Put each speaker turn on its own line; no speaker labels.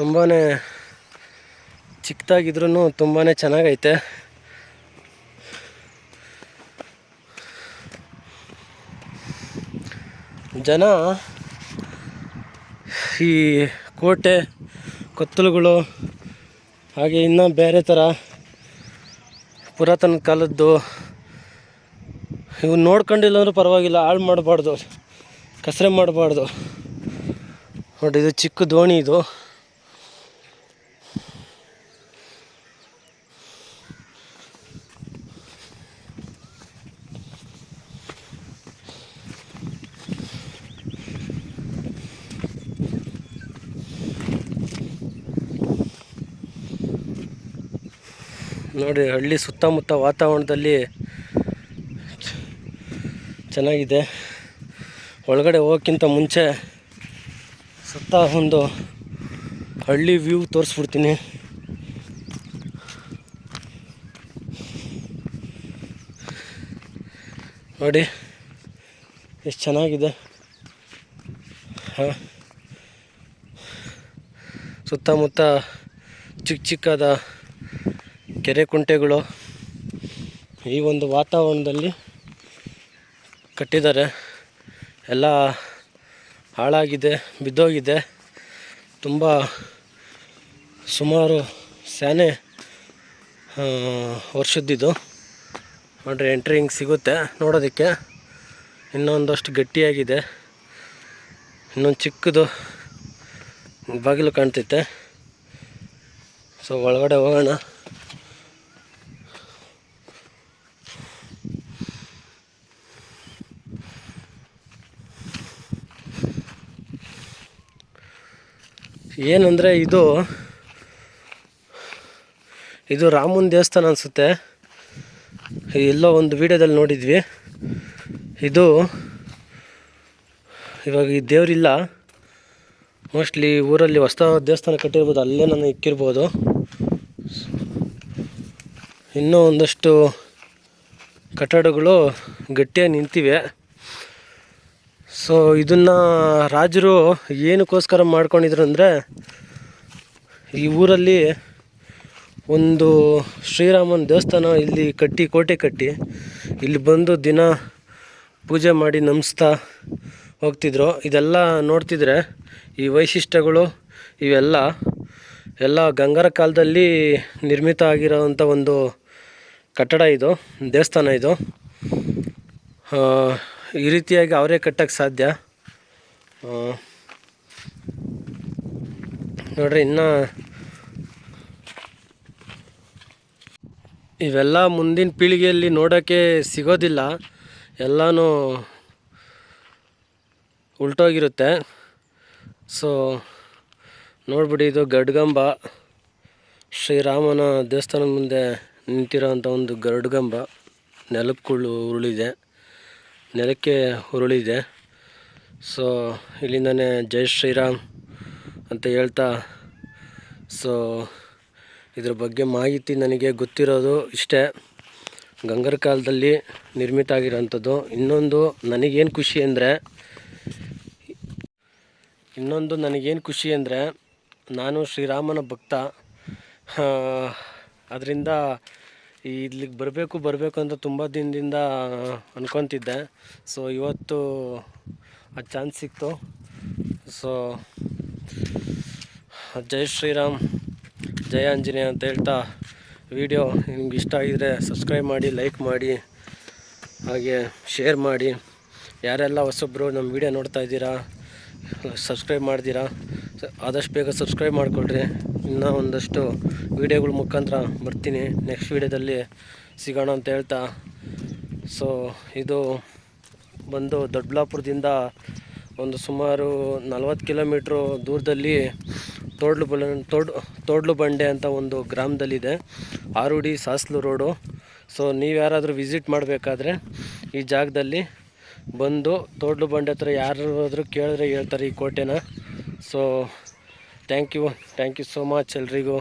ತುಂಬಾ ಚಿಕ್ಕದಾಗಿದ್ರೂ ತುಂಬಾ ಚೆನ್ನಾಗೈತೆ. ಜನ ಈ ಕೋಟೆ ಕೊತ್ತಲುಗಳು ಹಾಗೆ ಇನ್ನೂ ಬೇರೆ ಥರ ಪುರಾತನ ಕಾಲದ್ದು ಇವು ನೋಡ್ಕೊಂಡಿಲ್ಲ ಅಂದ್ರೂ ಪರವಾಗಿಲ್ಲ, ಹಾಳು ಮಾಡಬಾರ್ದು, ಕಸರೆ ಮಾಡಬಾರ್ದು. ನೋಡಿ, ಇದು ಚಿಕ್ಕ ದೋಣಿ. ಇದು ನೋಡಿ, ಹಳ್ಳಿ ಸುತ್ತಮುತ್ತ ವಾತಾವರಣದಲ್ಲಿ ಚೆನ್ನಾಗಿದೆ. ಒಳಗಡೆ ಹೋಗೋಕ್ಕಿಂತ ಮುಂಚೆ ಸುತ್ತ ಒಂದು ಹಳ್ಳಿ ವ್ಯೂ ತೋರಿಸ್ಬಿಡ್ತೀನಿ. ನೋಡಿ ಎಷ್ಟು ಚೆನ್ನಾಗಿದೆ. ಸುತ್ತಮುತ್ತ ಚಿಕ್ಕ ಚಿಕ್ಕದ ಕೆರೆ ಕುಂಟೆಗಳು ಈ ಒಂದು ವಾತಾವರಣದಲ್ಲಿ ಕಟ್ಟಿದ್ದಾರೆ. ಎಲ್ಲ ಹಾಳಾಗಿದೆ, ಬಿದ್ದೋಗಿದೆ. ತುಂಬ ಸುಮಾರು ಸ್ಯಾನೆ ವರ್ಷದ್ದಿದು. ನೋಡ್ರಿ, ಎಂಟ್ರಿ ಹಿಂಗೆ ಸಿಗುತ್ತೆ ನೋಡೋದಕ್ಕೆ. ಇನ್ನೊಂದಷ್ಟು ಗಟ್ಟಿಯಾಗಿದೆ. ಇನ್ನೊಂದು ಚಿಕ್ಕದು ಬಾಗಿಲು ಕಾಣ್ತೈತೆ. ಸೊ ಒಳಗಡೆ ಹೋಗೋಣ. ಏನಂದರೆ ಇದು ರಾಮನ ದೇವಸ್ಥಾನ ಅನಿಸುತ್ತೆ. ಎಲ್ಲೋ ಒಂದು ವಿಡಿಯೋದಲ್ಲಿ ನೋಡಿದ್ವಿ. ಇದು ಇವಾಗ ಈ ದೇವರಿಲ್ಲ, ಮೋಸ್ಟ್ಲಿ ಊರಲ್ಲಿ ಹೊಸ ದೇವಸ್ಥಾನ ಕಟ್ಟಿರ್ಬೋದು, ಅಲ್ಲೇ ನಾನು ಇಕ್ಕಿರ್ಬೋದು. ಇನ್ನೂ ಒಂದಷ್ಟು ಕಟ್ಟಡಗಳು ಗಟ್ಟಿಯಾಗಿ ನಿಂತಿವೆ. ಸೊ ಇದನ್ನು ರಾಜರು ಏನಕ್ಕೋಸ್ಕರ ಮಾಡ್ಕೊಂಡಿದ್ರು ಅಂದರೆ, ಈ ಊರಲ್ಲಿ ಒಂದು ಶ್ರೀರಾಮನ ದೇವಸ್ಥಾನ ಇಲ್ಲಿ ಕಟ್ಟಿ, ಕೋಟೆ ಕಟ್ಟಿ ಇಲ್ಲಿ ಬಂದು ದಿನ ಪೂಜೆ ಮಾಡಿ ನಮಿಸ್ತಾ ಹೋಗ್ತಿದ್ರು. ಇದೆಲ್ಲ ನೋಡ್ತಿದ್ರೆ ಈ ವೈಶಿಷ್ಟ್ಯಗಳು ಇವೆಲ್ಲ ಗಂಗರ ಕಾಲದಲ್ಲಿ ನಿರ್ಮಿತ ಆಗಿರೋವಂಥ ಒಂದು ಕಟ್ಟಡ, ಇದು ದೇವಸ್ಥಾನ. ಇದು ಈ ರೀತಿಯಾಗಿ ಅವರೇ ಕಟ್ಟಕ್ಕೆ ಸಾಧ್ಯ. ನೋಡ್ರಿ, ಇನ್ನು ಇವೆಲ್ಲ ಮುಂದಿನ ಪೀಳಿಗೆಯಲ್ಲಿ ನೋಡೋಕ್ಕೆ ಸಿಗೋದಿಲ್ಲ. ಎಲ್ಲನೂ ಉಲ್ಟೋಗಿರುತ್ತೆ. ಸೊ ನೋಡ್ಬಿಡಿ, ಇದು ಗರುಡಗಂಬ. ಶ್ರೀರಾಮನ ದೇವಸ್ಥಾನದ ಮುಂದೆ ನಿಂತಿರೋಂಥ ಒಂದು ಗರುಡಗಂಬ ನೆಲಕ್ಕೆ ಉರುಳಿದೆ. ಸೊ ಇಲ್ಲಿಂದನೇ ಜೈ ಶ್ರೀರಾಮ್ ಅಂತ ಹೇಳ್ತಾ, ಸೊ ಇದ್ರ ಬಗ್ಗೆ ಮಾಹಿತಿ ನನಗೆ ಗೊತ್ತಿರೋದು ಇಷ್ಟೇ. ಗಂಗರ ಕಾಲದಲ್ಲಿ ನಿರ್ಮಿತ ಆಗಿರೋಂಥದ್ದು. ಇನ್ನೊಂದು ನನಗೇನು ಖುಷಿ ಅಂದರೆ ನಾನು ಶ್ರೀರಾಮನ ಭಕ್ತ. ಅದರಿಂದ ಇಲ್ಲಿಗೆ ಬರಬೇಕು ಅಂತ ತುಂಬ ದಿನದಿಂದ ಅಂದ್ಕೊತಿದ್ದೆ. ಸೊ ಇವತ್ತು ಆ ಚಾನ್ಸ್ ಸಿಕ್ತು. ಸೊ ಜೈ ಶ್ರೀರಾಮ್, ಜಯ ಆಂಜನೇಯ ಅಂತ ಹೇಳ್ತಾ, ವಿಡಿಯೋ ನಿಮ್ಗೆ ಇಷ್ಟ ಆಗಿದರೆ ಸಬ್ಸ್ಕ್ರೈಬ್ ಮಾಡಿ, ಲೈಕ್ ಮಾಡಿ, ಹಾಗೆ ಶೇರ್ ಮಾಡಿ. ಯಾರೆಲ್ಲ ಹೊಸಬ್ರು ನಮ್ಮ ವಿಡಿಯೋ ನೋಡ್ತಾ ಇದ್ದೀರಾ, ಸಬ್ಸ್ಕ್ರೈಬ್ ಮಾಡ್ತೀರಾ, ಆದಷ್ಟು ಬೇಗ ಸಬ್ಸ್ಕ್ರೈಬ್ ಮಾಡಿಕೊಳ್ರಿ. ಇನ್ನೂ ಒಂದಷ್ಟು ವಿಡಿಯೋಗಳ ಮುಖಾಂತರ ಬರ್ತೀನಿ. ನೆಕ್ಸ್ಟ್ ವಿಡಿಯೋದಲ್ಲಿ ಸಿಗೋಣ ಅಂತ ಹೇಳ್ತಾ, ಸೊ ಇದು ಬಂದು ದೊಡ್ಡಬಳ್ಳಾಪುರದಿಂದ ಒಂದು ಸುಮಾರು 40 ಕಿಲೋಮೀಟ್ರು ದೂರದಲ್ಲಿ ತೋಡ್ಲು ಬಂಡೆ ಅಂತ ಒಂದು ಗ್ರಾಮದಲ್ಲಿದೆ. ಆರುಡಿ ಸಾಸ್ಲು ರೋಡು. ಸೊ ನೀವು ಯಾರಾದರೂ ವಿಸಿಟ್ ಮಾಡಬೇಕಾದ್ರೆ ಈ ಜಾಗದಲ್ಲಿ ಬಂದು ತೋಡ್ಲು ಬಂಡೆ ಹತ್ರ ಯಾರಾದರೂ ಕೇಳಿದ್ರೆ ಹೇಳ್ತಾರೆ ಈ ಕೋಟೆನ. So thank you so much ಎಲ್ರಿಗೂ.